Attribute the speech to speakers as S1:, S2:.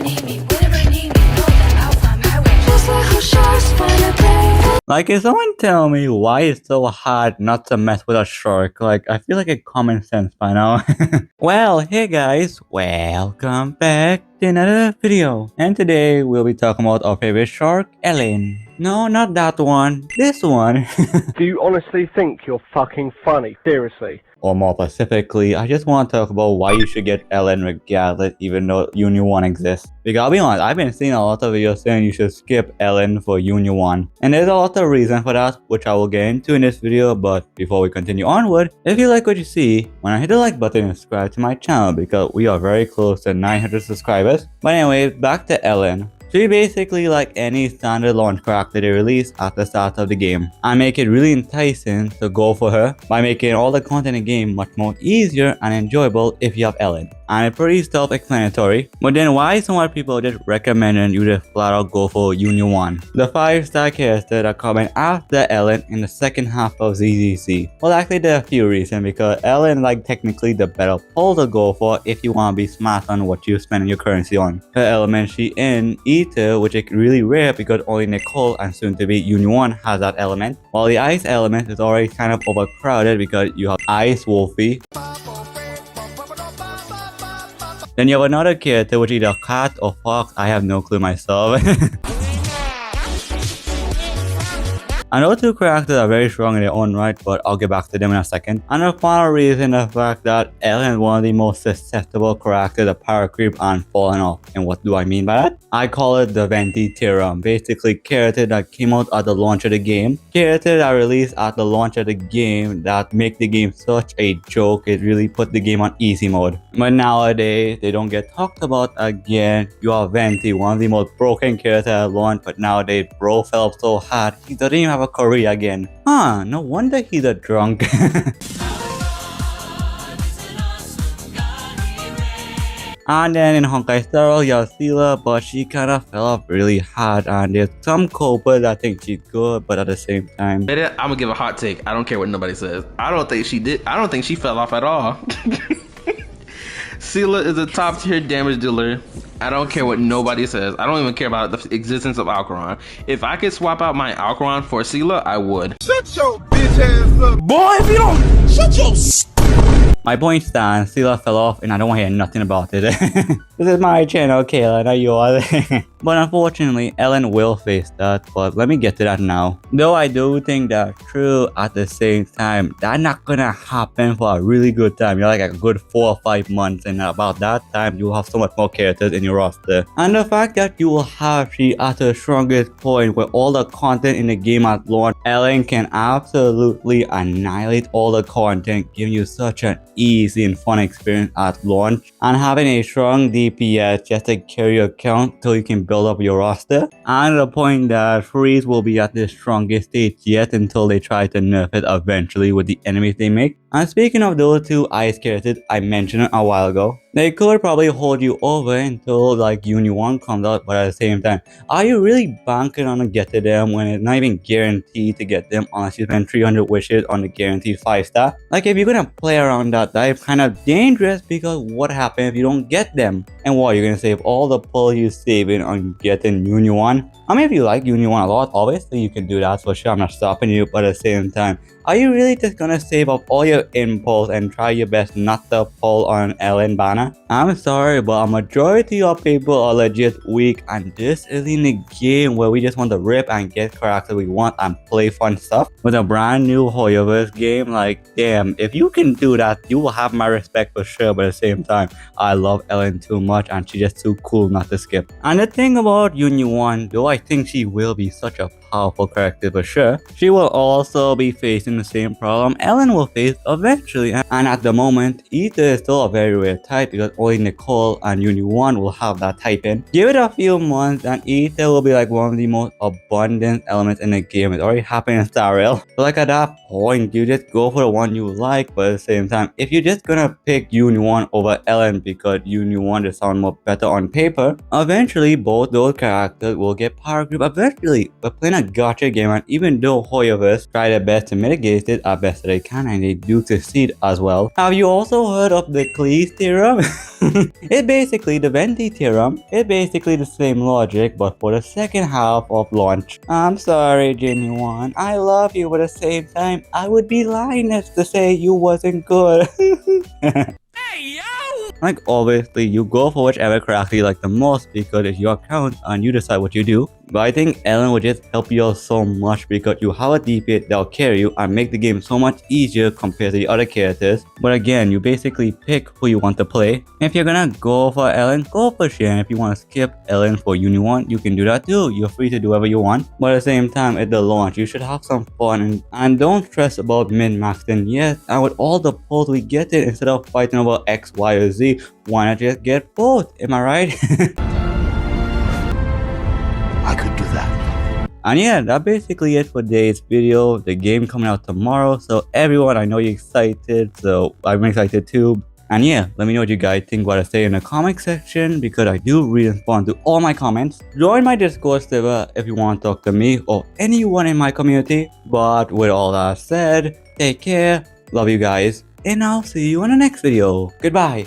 S1: need me, whenever need me, know that I'll find my way. Just like how sharks find a prey.
S2: Like, can someone tell me why it's so hard not to mess with a shark? Like, I feel like it's common sense by now. Well, hey guys, welcome back to another video. And today we'll be talking about our favorite shark, Ellen. No, not that one. This one.
S3: Do you honestly think you're fucking funny? Seriously?
S2: Or more specifically, I just want to talk about why you should get Ellen regardless even though Uni 1 exists. Because I'll be honest, I've been seeing a lot of videos saying you should skip Ellen for Uni 1. And there's a lot of reason for that, which I will get into in this video, but before we continue onward, if you like what you see, why not hit the like button and subscribe to my channel because we are very close to 900 subscribers. But anyways, back to Ellen. She basically like any standard launch character they release at the start of the game and make it really enticing to go for her by making all the content in the game much more easier and enjoyable if you have Ellen. And it's pretty self-explanatory, but then why so many people just recommending you just flat out go for Uni 1? The 5-star character that coming after Ellen in the second half of ZZC. Well, actually there are a few reasons because Ellen like technically the better pull to go for if you want to be smart on what you're spending your currency on. Her element she in Ether, which is really rare because only Nicole and soon to be Uni 1 has that element, while the ice element is already kind of overcrowded because you have Ice Wolfie. Then you have another character which is either cat or fox, I have no clue myself. And those two characters are very strong in their own right, but I'll get back to them in a second. And the final reason the fact that Ellen is one of the most susceptible characters to power creep and falling off. And what do I mean by that? I call it the Venti theorem. Basically, character that came out at the launch of the game, character that released at the launch of the game that make the game such a joke, it really put the game on easy mode. But nowadays, they don't get talked about again. You have Venti, one of the most broken characters at launch, but nowadays bro fell off so hard, he doesn't even have a career again. Huh, no wonder he's a drunk. And then in Honkai Star you have Sela, but she kind of fell off really hard, and there's some culprits that think she's good, but at the same time,
S4: I'm gonna give a hot take. I don't care what nobody says. I don't think she did. I don't think she fell off at all. Sela is a top tier damage dealer. I don't care what nobody says. I don't even care about the existence of Alcaron. If I could swap out my Alcaron for Sela, I would.
S5: Shut your bitch ass up.
S2: boy, if you don't
S5: Shut your
S2: my point stands, Sela fell off and I don't want to hear nothing about it. This is my channel, Kayla, not yours. But unfortunately, Ellen will face that, but let me get to that now. Though I do think that's true, at the same time, that's not gonna happen for a really good time. You're like a good 4 or 5 months, and about that time, you'll have so much more characters in your roster. And the fact that you will have she at the strongest point where all the content in the game at launch, Ellen can absolutely annihilate all the content, giving you such an easy and fun experience at launch, and having a strong DPS just to carry your account so you can build up your roster. And the point that Freeze will be at the strongest stage yet until they try to nerf it eventually with the enemies they make. And speaking of those two ice characters I mentioned a while ago, they could probably hold you over until like Uni 1 comes out, but at the same time, are you really banking on to get to them when it's not even guaranteed to get them unless you spend 300 wishes on the guaranteed 5-star? Like if you're gonna play around that, that's kind of dangerous because what happens if you don't get them? And what, you're gonna save all the pull you're saving on getting Uni 1? I mean, if you like Uni 1 a lot, obviously you can do that for sure, I'm not stopping you, but at the same time, are you really just gonna save up all your impulse and try your best not to pull on Ellen banner? I'm sorry, but a majority of people are legit weak, and this is in a game where we just want to rip and get characters we want and play fun stuff. With a brand new hoyoverse game, like damn, if you can do that, you will have my respect for sure, but at the same time, I love Ellen too much and she's just too cool not to skip. And the thing about Uni 1, though I think she will be such a powerful character for sure, she will also be facing the same problem Ellen will face eventually, and at the moment, Ether is still a very rare type because only Nicole and Uni 1 will have that type in. Give it a few months and Ether will be like one of the most abundant elements in the game. It already happened in Star Rail. So like at that point, you just go for the one you like, but at the same time, if you're just gonna pick Uni 1 over Ellen because Uni 1 just sound more better on paper, eventually both those characters will get power group eventually. But playing a a gacha game, and even though hoyoverse try their best to mitigate it as best they can, and they do succeed as well. Have you also heard of the Cleese theorem? It's basically the Venti theorem. It's basically the same logic, but for the second half of launch. I'm sorry, Genuine. I love you, but at the same time, I would be lying if to say you wasn't good. Like obviously you go for whichever character you like the most because it's your account and you decide what you do. But I think Ellen would just help you out so much because you have a DPS that'll carry you and make the game so much easier compared to the other characters. But again, you basically pick who you want to play. If you're gonna go for Ellen, go for Shen. If you want to skip Ellen for Uni 1, you can do that too. You're free to do whatever you want. But at the same time, at the launch, you should have some fun and don't stress about min-maxing yet. And with all the pulls we get it, instead of fighting over X, Y, or Z, why not just get both? Am I right?
S5: I could do that.
S2: And yeah, that's basically it for today's video. The game coming out tomorrow, so everyone, I know you're excited, so I'm excited too. And yeah, let me know what you guys think, what I say in the comment section, because I do respond to all my comments. Join my Discord server if you want to talk to me or anyone in my community. But with all that said, take care, love you guys, and I'll see you in the next video. Goodbye.